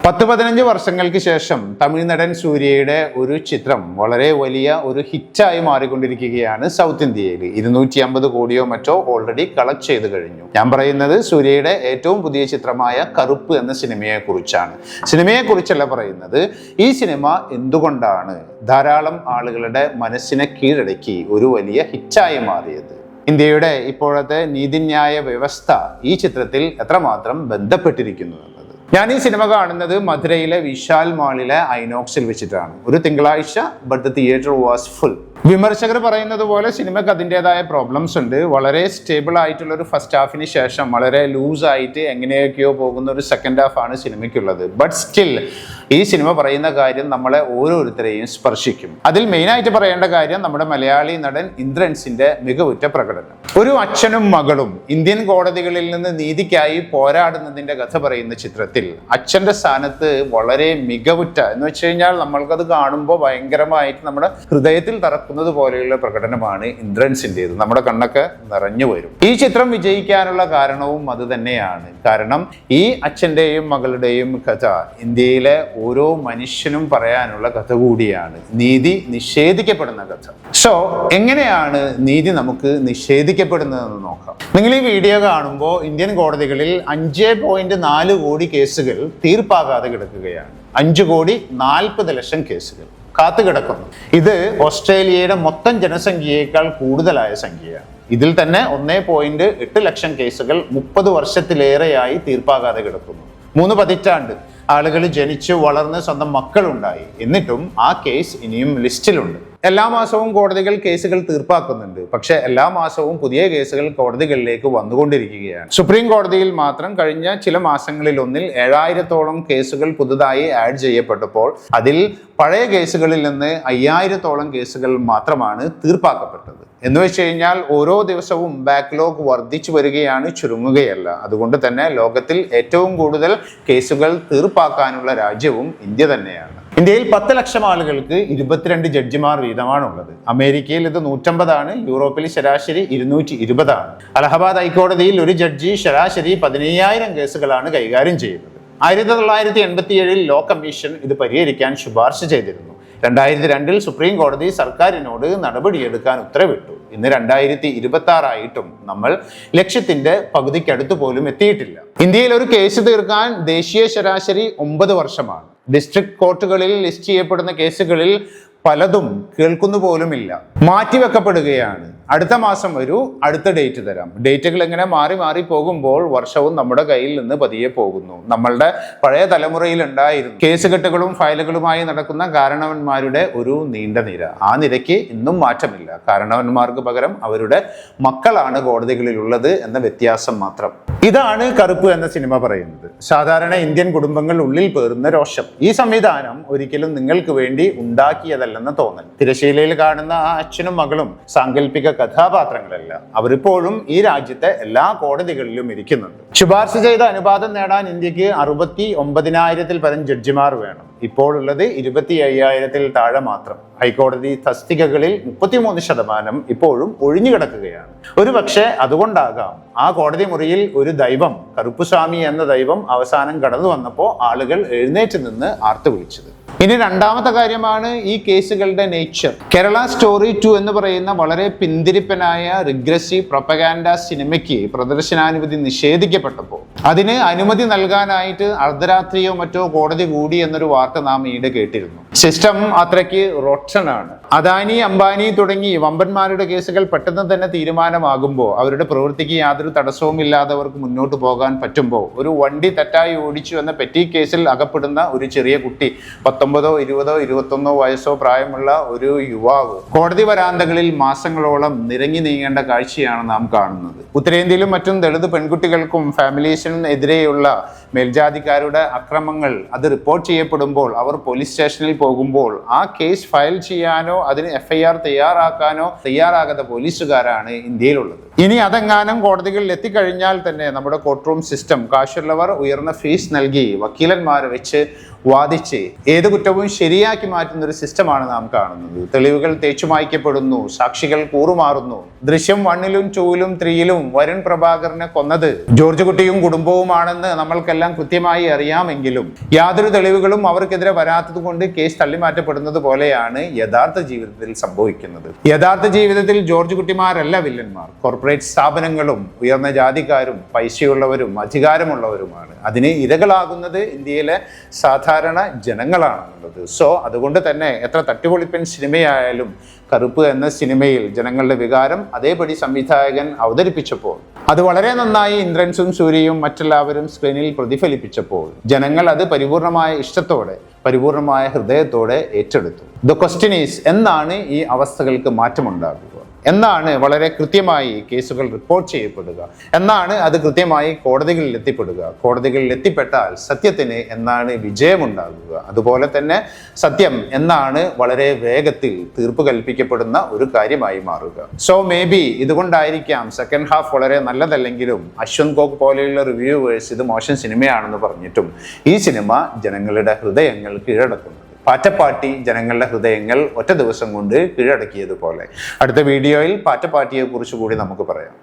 10-15 വർഷങ്ങൾക്ക് ശേഷം തമിഴ് നടൻ സൂര്യയുടെ ഒരു ചിത്രം വളരെ വലിയ ഒരു ഹിറ്റായി മാറിക്കൊണ്ടിരിക്കുകയാണ് സൗത്ത് ഇന്ത്യയിൽ. 250 കോടിയോ മറ്റോ ഓൾറെഡി കളക്ട് ചെയ്ത് കഴിഞ്ഞു. ഞാൻ പറയുന്നത് സൂര്യയുടെ ഏറ്റവും പുതിയ ചിത്രമായ കറുപ്പ് എന്ന സിനിമയെക്കുറിച്ചാണ്. സിനിമയെക്കുറിച്ചല്ല പറയുന്നത്, ഈ സിനിമ എന്തുകൊണ്ടാണ് ധാരാളം ആളുകളുടെ മനസ്സിനെ കീഴടക്കി ഒരു വലിയ ഹിറ്റായി മാറിയത്. ഇന്ത്യയുടെ ഇപ്പോഴത്തെ നീതിന്യായ വ്യവസ്ഥ ഈ ചിത്രത്തിൽ എത്രമാത്രം ബന്ധപ്പെട്ടിരിക്കുന്നു എന്നത്. ഞാൻ ഈ സിനിമ കാണുന്നത് മധുരയിലെ വിശാൽ മാളിലെ ഐനോക്സിൽ വെച്ചിട്ടാണ്. ഒരു തിങ്കളാഴ്ച, but the theatre was full. വിമർശകർ പറയുന്നത് പോലെ സിനിമയ്ക്ക് അതിൻ്റെതായ പ്രോബ്ലംസ് ഉണ്ട്. വളരെ സ്റ്റേബിൾ ആയിട്ടുള്ള ഒരു ഫസ്റ്റ് ഹാഫിന് ശേഷം വളരെ ലൂസ് ആയിട്ട് എങ്ങനെയൊക്കെയോ പോകുന്ന ഒരു സെക്കൻഡ് ഹാഫ് ആണ് സിനിമയ്ക്കുള്ളത്. ബട്ട് സ്റ്റിൽ ഈ സിനിമ പറയുന്ന കാര്യം നമ്മളെ ഓരോരുത്തരെയും സ്പർശിക്കും. അതിൽ മെയിനായിട്ട് പറയേണ്ട കാര്യം നമ്മുടെ മലയാളി നടൻ ഇന്ദ്രൻസിന്റെ മികവുറ്റ പ്രകടനം. ഒരു അച്ഛനും മകളും ഇന്ത്യൻ കോടതികളിൽ നിന്ന് നീതിക്കായി പോരാടുന്നതിന്റെ കഥ പറയുന്ന ചിത്രത്തിൽ അച്ഛന്റെ സ്ഥാനത്ത് വളരെ മികവുറ്റ എന്ന് വെച്ച് കഴിഞ്ഞാൽ നമ്മൾക്കത് കാണുമ്പോൾ ഭയങ്കരമായിട്ട് നമ്മുടെ ഹൃദയത്തിൽ തറക്കുന്നത് പോലെയുള്ള പ്രകടനമാണ് ഇന്ദ്രൻസിൻ്റെത്. നമ്മുടെ കണ്ണൊക്കെ നിറഞ്ഞു വരും. ഈ ചിത്രം വിജയിക്കാനുള്ള കാരണവും അത് തന്നെയാണ്. കാരണം ഈ അച്ഛന്റെയും മകളുടെയും കഥ ഇന്ത്യയിലെ ഓരോ മനുഷ്യനും പറയാനുള്ള കഥ കൂടിയാണ്. നീതി നിഷേധിക്കപ്പെടുന്ന കഥ. സോ എങ്ങനെയാണ് നീതി നമുക്ക് നിഷേധിക്കപ്പെടുന്നതെന്ന് നോക്കാം. നിങ്ങൾ ഈ വീഡിയോ കാണുമ്പോൾ ഇന്ത്യൻ കോടതികളിൽ 5.4 കോടി കേസുകൾ തീർപ്പാകാതെ കിടക്കുകയാണ്. 5,40,00,000 കേസുകൾ കാത്തുകിടക്കുന്നു. ഇത് ഓസ്ട്രേലിയയുടെ മൊത്തം ജനസംഖ്യയേക്കാൾ കൂടുതലായ സംഖ്യയാണ്. ഇതിൽ തന്നെ 1.8 ലക്ഷം കേസുകൾ 30 വർഷത്തിലേറെയായി തീർപ്പാകാതെ കിടക്കുന്നു. 3 പതിറ്റാണ്ട് ആളുകൾ ജനിച്ചു വളർന്ന് സ്വന്തം മക്കളുണ്ടായി. എന്നിട്ടും ആ കേസ് ഇനിയും ലിസ്റ്റിലുണ്ട്. എല്ലാ മാസവും കോടതികൾ കേസുകൾ തീർപ്പാക്കുന്നുണ്ട്. പക്ഷെ എല്ലാ മാസവും പുതിയ കേസുകൾ കോടതികളിലേക്ക് വന്നുകൊണ്ടിരിക്കുകയാണ്. സുപ്രീം കോടതിയിൽ മാത്രം കഴിഞ്ഞ ചില മാസങ്ങളിലൊന്നിൽ 7000-ഓളം കേസുകൾ പുതുതായി ആഡ് ചെയ്യപ്പെട്ടപ്പോൾ അതിൽ പഴയ കേസുകളിൽ നിന്ന് 5000-ഓളം കേസുകൾ മാത്രമാണ് തീർപ്പാക്കപ്പെട്ടത്. എന്ന് വെച്ച് കഴിഞ്ഞാൽ ഓരോ ദിവസവും ബാക്ക്ലോഗ് വർദ്ധിച്ചു വരികയാണ്, ചുരുങ്ങുകയല്ല. അതുകൊണ്ട് തന്നെ ലോകത്തിൽ ഏറ്റവും കൂടുതൽ കേസുകൾ തീർപ്പാക്കാനുള്ള രാജ്യവും ഇന്ത്യ തന്നെയാണ്. ഇന്ത്യയിൽ 10 ലക്ഷം ആളുകൾക്ക് 22 ജഡ്ജിമാർ വീതമാണുള്ളത്. അമേരിക്കയിൽ ഇത് 150 യൂറോപ്പിൽ ശരാശരി 220 അലഹബാദ് ഹൈക്കോടതിയിൽ ഒരു ജഡ്ജി ശരാശരി 15,000 കേസുകളാണ് കൈകാര്യം ചെയ്യുന്നത്. 1987 ലോ കമ്മീഷൻ ഇത് പരിഹരിക്കാൻ ശുപാർശ ചെയ്തിരുന്നു. 2002 സുപ്രീം കോടതി സർക്കാരിനോട് നടപടിയെടുക്കാൻ ഉത്തരവിട്ടു. ഇന്ന് 2026 ആയിട്ടും നമ്മൾ ലക്ഷ്യത്തിന്റെ പകുതിക്കടുത്ത് പോലും എത്തിയിട്ടില്ല. ഇന്ത്യയിൽ ഒരു കേസ് തീർക്കാൻ ദേശീയ ശരാശരി 9 വർഷമാണ്. ഡിസ്ട്രിക്ട് കോർട്ടുകളിൽ ലിസ്റ്റ് ചെയ്യപ്പെടുന്ന കേസുകളിൽ പലതും കേൾക്കുന്നു പോലുമില്ല, മാറ്റിവെക്കപ്പെടുകയാണ്. അടുത്ത മാസം വരൂ, അടുത്ത ഡേറ്റ് തരാം. ഡേറ്റുകൾ എങ്ങനെ മാറി മാറി പോകുമ്പോൾ വർഷവും നമ്മുടെ കയ്യിൽ നിന്ന് പതിയെ പോകുന്നു. നമ്മളുടെ പഴയ തലമുറയിൽ ഉണ്ടായിരുന്നു കേസുകെട്ടുകളും ഫയലുകളുമായി നടക്കുന്ന കാരണവന്മാരുടെ ഒരു നീണ്ട നിര. ആ നിരയ്ക്ക് ഇന്നും മാറ്റമില്ല. കാരണവന്മാർക്ക് പകരം അവരുടെ മക്കളാണ് കോടതികളിലുള്ളത് എന്ന വ്യത്യാസം മാത്രം. ഇതാണ് കറുപ്പ് എന്ന സിനിമ പറയുന്നത്. സാധാരണ ഇന്ത്യൻ കുടുംബങ്ങൾ ഉള്ളിൽ പേറുന്ന രോഷം. ഈ സംവിധാനം ഒരിക്കലും നിങ്ങൾക്ക് വേണ്ടി ഉണ്ടാക്കിയതല്ലെന്ന് തോന്നൽ. തിരശീലയിൽ കാണുന്ന ആ അച്ഛനും മകളും സാങ്കല്പിക കഥാപാത്രങ്ങളല്ല. അവരിപ്പോഴും ഈ രാജ്യത്തെ എല്ലാ കോടതികളിലും ഇരിക്കുന്നുണ്ട്. ശുപാർശ ചെയ്ത അനുപാതം നേടാൻ ഇന്ത്യക്ക് 69,000-ൽ പരം ജഡ്ജിമാർ വേണം. ഇപ്പോൾ ഉള്ളത് 25,000-ൽ താഴെ മാത്രം. ഹൈക്കോടതി തസ്തികകളിൽ 33% ഇപ്പോഴും ഒഴിഞ്ഞുകിടക്കുകയാണ്. ഒരു പക്ഷേ അതുകൊണ്ടാകാം ആ കോടതി മുറിയിൽ ഒരു ദൈവം, കറുപ്പുസ്വാമി എന്ന ദൈവം അവസാനം കടന്നു വന്നപ്പോൾ ആളുകൾ എഴുന്നേറ്റ് നിന്ന് ആർത്തു വിളിച്ചത്. ഇനി രണ്ടാമത്തെ കാര്യമാണ് ഈ കേസുകളുടെ നേച്ചർ. കേരള സ്റ്റോറി 2 എന്ന് പറയുന്ന വളരെ പിന്തിരിപ്പനായ റിഗ്രസീവ് പ്രൊപ്പഗാൻഡ സിനിമയ്ക്ക് പ്രദർശനാനുമതി നിഷേധിക്കപ്പെട്ടപ്പോൾ അതിന് അനുമതി നൽകാനായിട്ട് അർദ്ധരാത്രിയോ മറ്റോ കോടതി കൂടി എന്നൊരു വാർത്ത നാം ഈയിടെ കേട്ടിരുന്നു. സിസ്റ്റം അത്രയ്ക്ക് റൊട്ടനാണ്. അദാനി, അംബാനി തുടങ്ങി വമ്പന്മാരുടെ കേസുകൾ പെട്ടെന്ന് തന്നെ തീരുമാനമാകുമ്പോൾ അവരുടെ പ്രവൃത്തിക്ക് യാതൊരു തടസ്സവും ഇല്ലാതെ അവർക്ക് മുന്നോട്ട് പോകാൻ പറ്റുമ്പോൾ ഒരു വണ്ടി തെറ്റായി ഓടിച്ചു എന്ന പെറ്റി കേസിൽ അകപ്പെടുന്ന ഒരു ചെറിയ കുട്ടി, 19, 20, 21 വയസ്സോ പ്രായമുള്ള ഒരു യുവാവ് കോടതി വരാന്തകളിൽ മാസങ്ങളോളം നിരങ്ങി നീങ്ങേണ്ട കാഴ്ചയാണ് നാം കാണുന്നത്. ഉത്തരേന്ത്യയിലും മറ്റും ദളിത് പെൺകുട്ടികൾക്കും ഫാമിലീസിനും എതിരെയുള്ള മേൽജാതിക്കാരുടെ അക്രമങ്ങൾ അത് റിപ്പോർട്ട് ചെയ്യപ്പെടുമ്പോൾ അവർ പോലീസ് സ്റ്റേഷനിൽ പോകുമ്പോൾ ആ കേസ് ഫയൽ ചെയ്യാനോ അതിന് FIR തയ്യാറാക്കാനോ തയ്യാറാകാത്ത പോലീസുകാരാണ് ഇന്ത്യയിലുള്ളത്. ഇനി അതെങ്ങാനും കോടതികളിൽ എത്തിക്കഴിഞ്ഞാൽ തന്നെ നമ്മുടെ കോർട്ട് റൂം സിസ്റ്റം കാശുള്ളവർ ഉയർന്ന ഫീസ് നൽകി വക്കീലന്മാരെ വെച്ച് വാദിച്ച് ഏത് കുറ്റവും ശരിയാക്കി മാറ്റുന്ന ഒരു സിസ്റ്റമാണ് നാം കാണുന്നത്. തെളിവുകൾ തേച്ചുമായ്ക്കപ്പെടുന്നു, സാക്ഷികൾ കൂറുമാറുന്നു. ദൃശ്യം 1-ലും 2-ലും 3-ലും വരുൺ പ്രഭാകരനെ കൊന്നത് ജോർജ് കുട്ടിയും കുടുംബവുമാണെന്ന് നമ്മൾക്കെല്ലാം കൃത്യമായി അറിയാമെങ്കിലും യാതൊരു തെളിവുകളും അവർക്കെതിരെ വരാത്തത് കൊണ്ട് കേസ് തള്ളിമാറ്റപ്പെടുന്നത് പോലെയാണ് യഥാർത്ഥ ജീവിതത്തിൽ സംഭവിക്കുന്നത്. യഥാർത്ഥ ജീവിതത്തിൽ ജോർജ് കുട്ടിമാരല്ല വില്ലന്മാർ. കോർപ്പറേറ്റ് സ്ഥാപനങ്ങളും ഉയർന്ന ജാതിക്കാരും പൈസയുള്ളവരും അധികാരമുള്ളവരുമാണ്. അതിന് ഇരകളാകുന്നത് ഇന്ത്യയിലെ സാധാരണ ജനങ്ങളാണെന്നുള്ളത്. സോ അതുകൊണ്ട് തന്നെ എത്ര തട്ടിപ്പൊളിപ്പൻ സിനിമയായാലും കറുപ്പ് എന്ന സിനിമയിൽ ജനങ്ങളുടെ വികാരം അതേപടി സംവിധായകൻ അവതരിപ്പിച്ചപ്പോൾ അത് വളരെ നന്നായി ഇന്ദ്രൻസും സൂര്യയും മറ്റെല്ലാവരും സ്ക്രീനിൽ പ്രതിഫലിപ്പിച്ചപ്പോൾ ജനങ്ങൾ അത് പരിപൂർണമായ ഇഷ്ടത്തോടെ പരിപൂർണമായ ഹൃദയത്തോടെ ഏറ്റെടുത്തു. ദ ക്വസ്റ്റ്യൻ ഈസ്, എന്നാണ് ഈ അവസ്ഥകൾക്ക് മാറ്റമുണ്ടാകുക? എന്നാണ് വളരെ കൃത്യമായി കേസുകൾ റിപ്പോർട്ട് ചെയ്യപ്പെടുക? എന്നാണ് അത് കൃത്യമായി കോടതികളിൽ എത്തിപ്പെടുക? കോടതികളിൽ എത്തിപ്പെട്ടാൽ സത്യത്തിന് എന്നാണ് വിജയമുണ്ടാകുക? അതുപോലെ തന്നെ സത്യം എന്നാണ് വളരെ വേഗത്തിൽ തീർപ്പ് കൽപ്പിക്കപ്പെടുന്ന ഒരു കാര്യമായി മാറുക? സോ മേ ബി ഇതുകൊണ്ടായിരിക്കാം സെക്കൻഡ് ഹാഫ് വളരെ നല്ലതല്ലെങ്കിലും അശ്വന്ത് ഗോഗ് പോലെയുള്ള റിവ്യൂവേഴ്സ് ഇത് മോശം സിനിമയാണെന്ന് പറഞ്ഞിട്ടും ഈ സിനിമ ജനങ്ങളുടെ ഹൃദയങ്ങൾ കീഴടക്കുന്നു. പാറ്റപ്പാട്ടി ജനങ്ങളുടെ ഹൃദയങ്ങൾ ഒറ്റ ദിവസം കൊണ്ട് കീഴടക്കിയതുപോലെ. അടുത്ത വീഡിയോയിൽ പാറ്റപ്പാട്ടിയെ കുറിച്ച് കൂടി നമുക്ക് പറയാം.